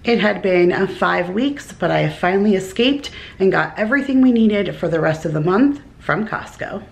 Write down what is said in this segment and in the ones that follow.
It had been 5 weeks, but I finally escaped and got everything we needed for the rest of the month from Costco.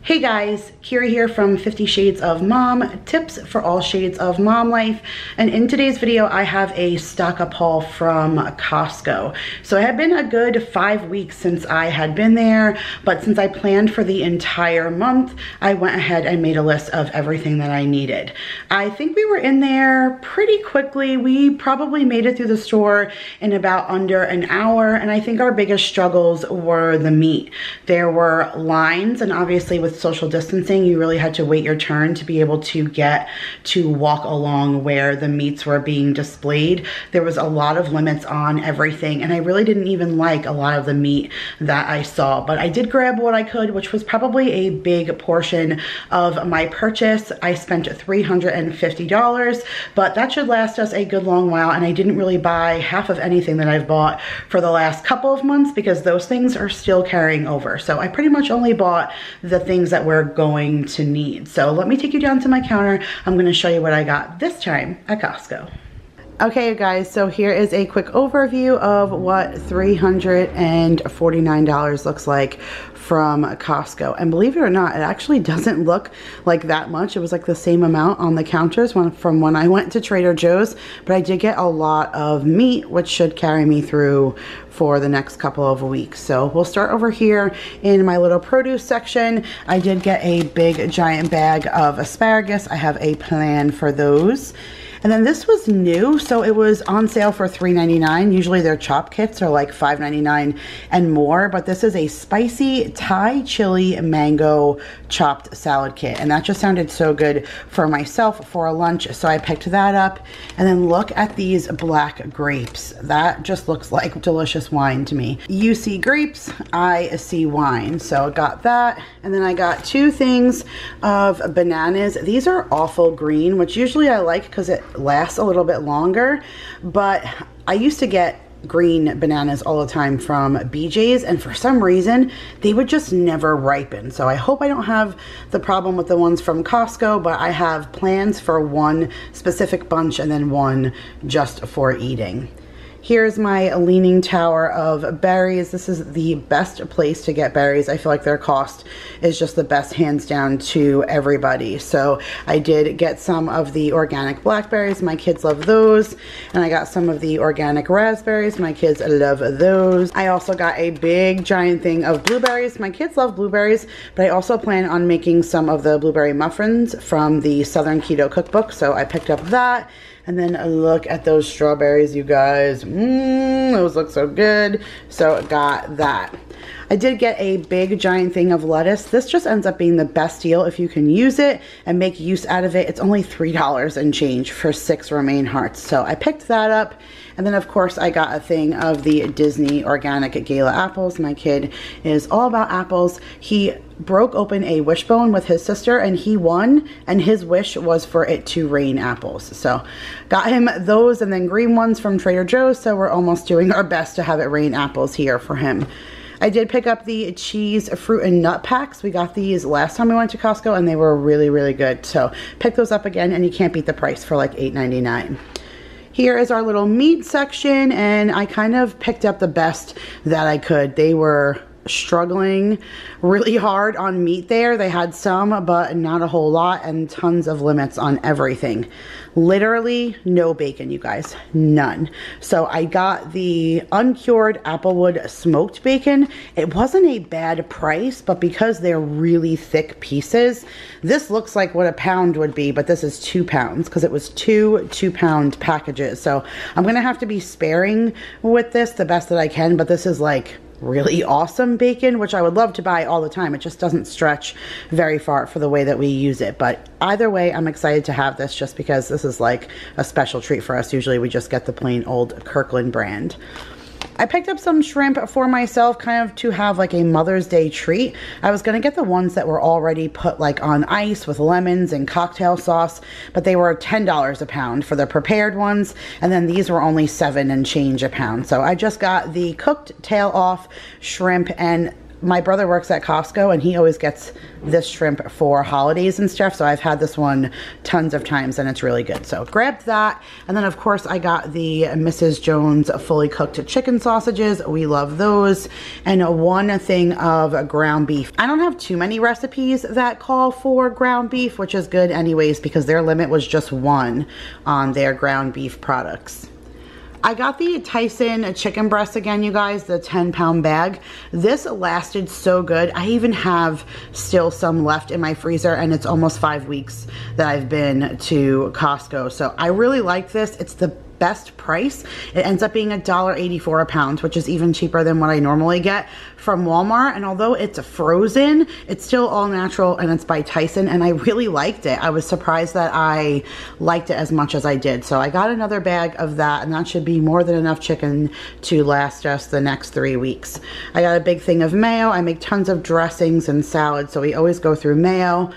Hey guys, Kira here from 50 Shades of Mom, tips for all shades of mom life. And in today's video, I have a stock up haul from Costco. So it had been a good 5 weeks since I had been there, but since I planned for the entire month, I went ahead and made a list of everything that I needed. I think we were in there pretty quickly. We probably made it through the store in about under an hour, and I think our biggest struggles were the meat. There were lines, and obviously with social distancing, you really had to wait your turn to be able to get to walk along where the meats were being displayed. There was a lot of limits on everything, and I really didn't even like a lot of the meat that I saw, but I did grab what I could, which was probably a big portion of my purchase. I spent $350, but that should last us a good long while, and I didn't really buy half of anything that I've bought for the last couple of months because those things are still carrying over. So I pretty much only bought the things that we're going to need. So let me take you down to my counter. I'm going to show you what I got this time at Costco. Okay, you guys, so here is a quick overview of what $349 looks like from Costco. And believe it or not, it actually doesn't look like that much. It was like the same amount on the counters from when I went to Trader Joe's, but I did get a lot of meat, which should carry me through for the next couple of weeks. So we'll start over here in my little produce section. I did get a big giant bag of asparagus. I have a plan for those. And then this was new, so it was on sale for $3.99. Usually their chop kits are like $5.99 and more, but this is a spicy Thai chili mango chopped salad kit. And that just sounded so good for myself for a lunch, so I picked that up. And then look at these black grapes. That just looks like delicious wine to me. You see grapes, I see wine. So I got that. And then I got 2 things of bananas. These are awful green, which usually I like because it lasts a little bit longer, but I used to get green bananas all the time from BJ's, and for some reason they would just never ripen. So I hope I don't have the problem with the ones from Costco, but I have plans for one specific bunch and then one just for eating. Here's my leaning tower of berries. This is the best place to get berries. I feel like their cost is just the best, hands down, to everybody. So I did get some of the organic blackberries. My kids love those. And I got some of the organic raspberries. My kids love those. I also got a big giant thing of blueberries. My kids love blueberries, but I also plan on making some of the blueberry muffins from the Southern Keto Cookbook. So I picked up that. And then look at those strawberries, you guys. Those look so good. So got that. I did get a big giant thing of lettuce. This just ends up being the best deal if you can use it and make use out of it. It's only $3 and change for 6 romaine hearts. So I picked that up. And then of course I got a thing of the Disney organic Gala apples. My kid is all about apples. He broke open a wishbone with his sister and he won, and his wish was for it to rain apples. So got him those, and then green ones from Trader Joe's. So we're almost doing our best to have it rain apples here for him. I did pick up the cheese, fruit, and nut packs. We got these last time we went to Costco and they were really, really good. So pick those up again, and you can't beat the price for like $8.99. Here is our little meat section, and I kind of picked up the best that I could. They were struggling really hard on meat there. They had some, but not a whole lot, and tons of limits on everything. Literally no bacon, you guys, none. So I got the uncured Applewood smoked bacon. It wasn't a bad price, but because they're really thick pieces, this looks like what a pound would be, but this is 2 pounds because it was 2 2-pound packages. So I'm gonna have to be sparing with this the best that I can, but this is like really awesome bacon, which I would love to buy all the time. It just doesn't stretch very far for the way that we use it. But either way, I'm excited to have this just because this is like a special treat for us. Usually we just get the plain old Kirkland brand. I picked up some shrimp for myself, kind of to have like a Mother's Day treat. I was gonna get the ones that were already put like on ice with lemons and cocktail sauce, but they were $10 a pound for the prepared ones, and then these were only 7 and change a pound. So I just got the cooked tail off shrimp, and my brother works at Costco and he always gets this shrimp for holidays and stuff, so I've had this one tons of times and it's really good. So grabbed that, and then of course I got the Mrs. Jones fully cooked chicken sausages. We love those, and one thing of ground beef. I don't have too many recipes that call for ground beef, which is good anyways because their limit was just 1 on their ground beef products. I got the Tyson chicken breast again, you guys, the 10-pound bag. This lasted so good. I even have still some left in my freezer, and it's almost 5 weeks that I've been to Costco. So I really like this. It's the best price. It ends up being $1.84 a pound, which is even cheaper than what I normally get from Walmart. And although it's frozen, it's still all natural and it's by Tyson, and I really liked it. I was surprised that I liked it as much as I did. So I got another bag of that, and that should be more than enough chicken to last us the next 3 weeks. I got a big thing of mayo. I make tons of dressings and salads, so we always go through mayo.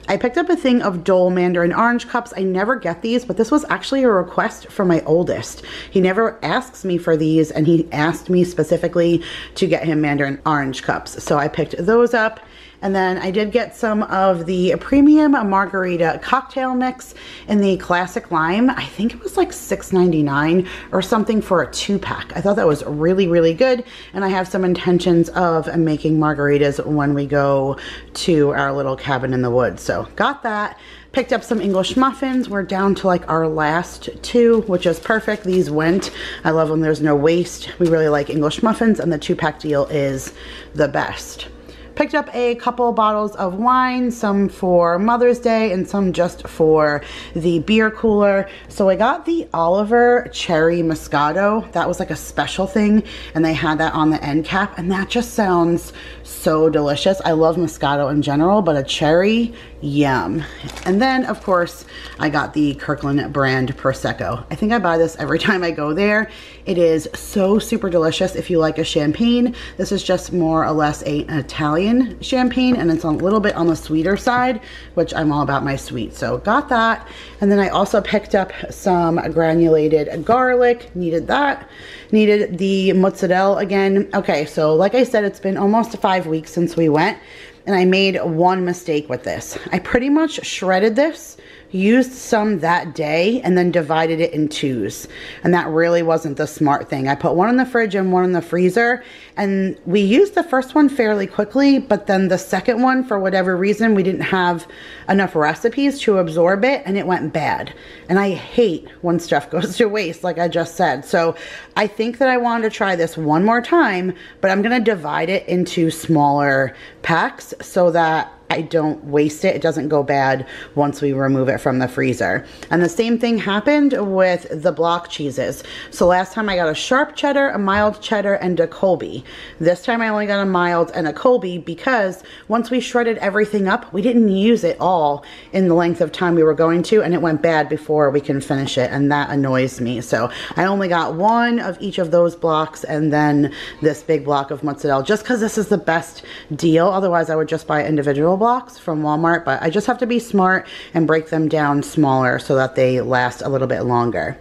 I picked up a thing of Dole Mandarin Orange cups. I never get these, but this was actually a request from my oldest. He never asks me for these, and he asked me specifically to get him Mandarin Orange cups. So I picked those up. And then I did get some of the premium margarita cocktail mix in the classic lime. I think it was like $6.99 or something for a 2-pack. I thought that was really, really good. And I have some intentions of making margaritas when we go to our little cabin in the woods. So got that. Picked up some English muffins. We're down to like our last 2, which is perfect. These went. I love them. There's no waste. We really like English muffins, and the 2-pack deal is the best. Picked up a couple bottles of wine, some for Mother's Day and some just for the beer cooler. So I got the Oliver Cherry Moscato. That was like a special thing, and they had that on the end cap, and that just sounds so delicious. I love Moscato in general, but a cherry, yum. And then of course I got the Kirkland brand Prosecco. I think I buy this every time I go there. It is so super delicious. If you like a champagne, this is just more or less an Italian champagne, and it's a little bit on the sweeter side, which I'm all about my sweet. So got that. And then I also picked up some granulated garlic. Needed that. Needed the mozzarella again. Okay, so like I said, it's been almost 5 weeks since we went, and I made one mistake with this. I pretty much shredded this, used some that day, and then divided it in 2s. And that really wasn't the smart thing. I put one in the fridge and one in the freezer, and we used the first one fairly quickly, but then the second one, for whatever reason, we didn't have enough recipes to absorb it, and it went bad. And I hate when stuff goes to waste, like I just said. So I think that I wanted to try this one more time, but I'm gonna divide it into smaller packs so that I don't waste it. It doesn't go bad once we remove it from the freezer. And the same thing happened with the block cheeses. So last time I got a sharp cheddar, a mild cheddar, and a Colby. This time I only got a mild and a Colby because once we shredded everything up, we didn't use it all in the length of time we were going to, and it went bad before we can finish it, and that annoys me. So I only got one of each of those blocks and then this big block of mozzarella, just because this is the best deal. Otherwise I would just buy individual blocks from Walmart, but I just have to be smart and break them down smaller so that they last a little bit longer.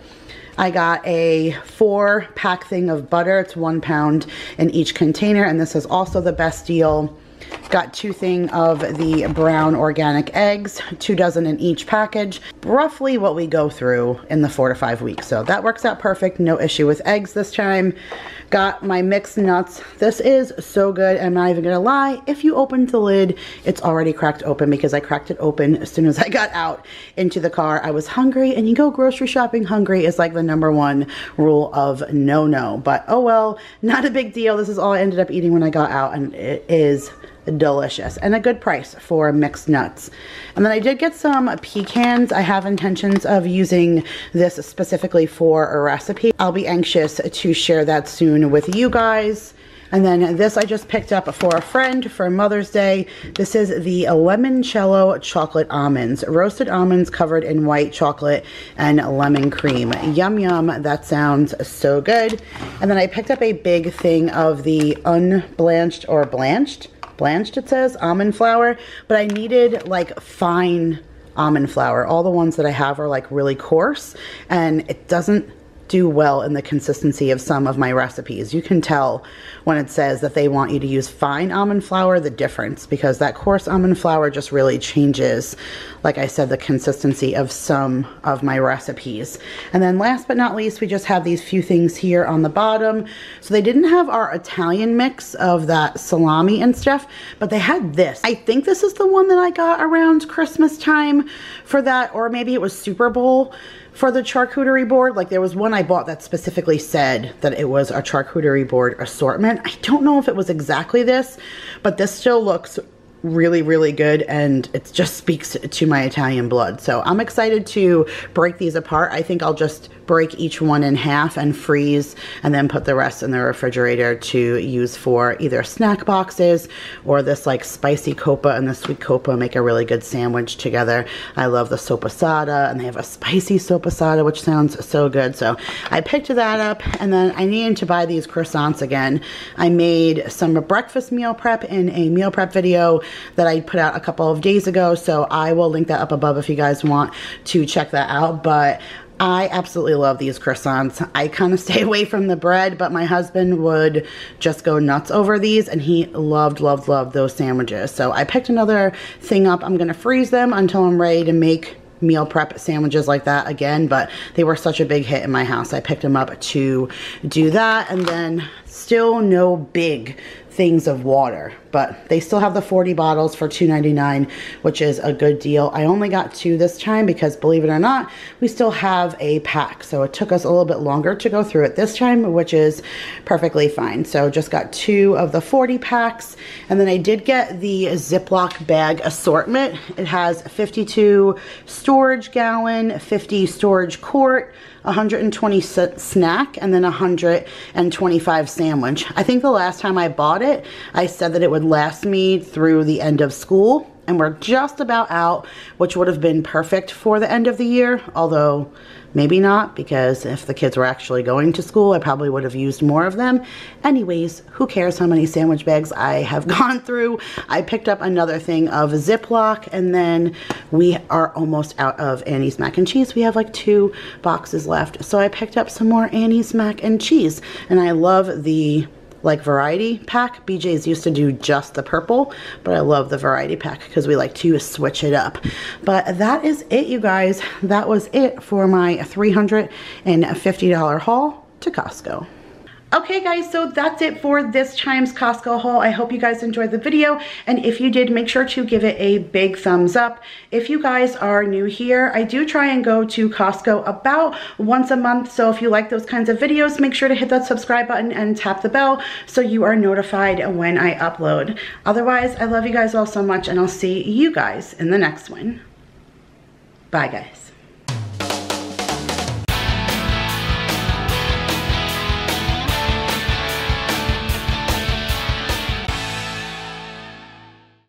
I got a 4-pack thing of butter. It's 1 pound in each container, and this is also the best deal. Got 2 things of the brown organic eggs, 2 dozen in each package. Roughly what we go through in the 4 to 5 weeks. So that works out perfect. No issue with eggs this time. Got my mixed nuts. This is so good. I'm not even gonna lie. If you open the lid, it's already cracked open because I cracked it open as soon as I got out into the car. I was hungry, and you go grocery shopping hungry is like the #1 rule of no. But oh well, not a big deal. This is all I ended up eating when I got out, and it is delicious and a good price for mixed nuts. And then I did get some pecans. I have intentions of using this specifically for a recipe. I'll be anxious to share that soon with you guys. And then this I just picked up for a friend for Mother's Day. This is the Limoncello Chocolate Almonds. Roasted almonds covered in white chocolate and lemon cream. Yum yum, that sounds so good. And then I picked up a big thing of the unblanched or blanched it says, almond flour. But I needed like fine almond flour. All the ones that I have are like really coarse, and it doesn't do well in the consistency of some of my recipes. You can tell when it says that they want you to use fine almond flour, the difference, because that coarse almond flour just really changes, like I said, the consistency of some of my recipes. And then last but not least, we just have these few things here on the bottom. So they didn't have our Italian mix of that salami and stuff, but they had this. I think this is the one that I got around Christmas time for that, or maybe it was Super Bowl for the charcuterie board. Like there was one I bought that specifically said that it was a charcuterie board assortment. I don't know if it was exactly this, but this still looks really, really good, and it just speaks to my Italian blood. So I'm excited to break these apart. I think I'll just break each one in half and freeze, and then put the rest in the refrigerator to use for either snack boxes or this like spicy copa and the sweet copa make a really good sandwich together. I love the sopasada, and they have a spicy sopasada, which sounds so good. So I picked that up, and then I needed to buy these croissants again. I made some breakfast meal prep in a meal prep video that I put out a couple of days ago, so I will link that up above if you guys want to check that out. But I absolutely love these croissants. I kind of stay away from the bread, but my husband would just go nuts over these, and he loved those sandwiches. So I picked another thing up. I'm gonna freeze them until I'm ready to make meal prep sandwiches like that again, but they were such a big hit in my house. I picked them up to do that. And then still no big things of water, but they still have the 40 bottles for $2.99, which is a good deal. I only got 2 this time because, believe it or not, we still have a pack, so it took us a little bit longer to go through it this time, which is perfectly fine. So just got 2 of the 40 packs. And then I did get the Ziploc bag assortment. It has 52 storage gallon, 50 storage quart, 120 snack, and then 125 sandwich. I think the last time I bought it, I said that it would last me through the end of school, and we're just about out, which would have been perfect for the end of the year, although maybe not, because if the kids were actually going to school, I probably would have used more of them. Anyways, who cares how many sandwich bags I have gone through. I picked up another thing of Ziploc, and then we are almost out of Annie's mac and cheese. We have like 2 boxes left. So I picked up some more Annie's mac and cheese, and I love the like variety pack. BJ's used to do just the purple, but I love the variety pack because we like to switch it up. But that is it, you guys. That was it for my $350 haul to Costco. Okay guys, so that's it for this time's Costco haul. I hope you guys enjoyed the video, and if you did, make sure to give it a big thumbs up. If you guys are new here, I do try and go to Costco about once a month, so if you like those kinds of videos, make sure to hit that subscribe button and tap the bell so you are notified when I upload. Otherwise, I love you guys all so much, and I'll see you guys in the next one. Bye guys.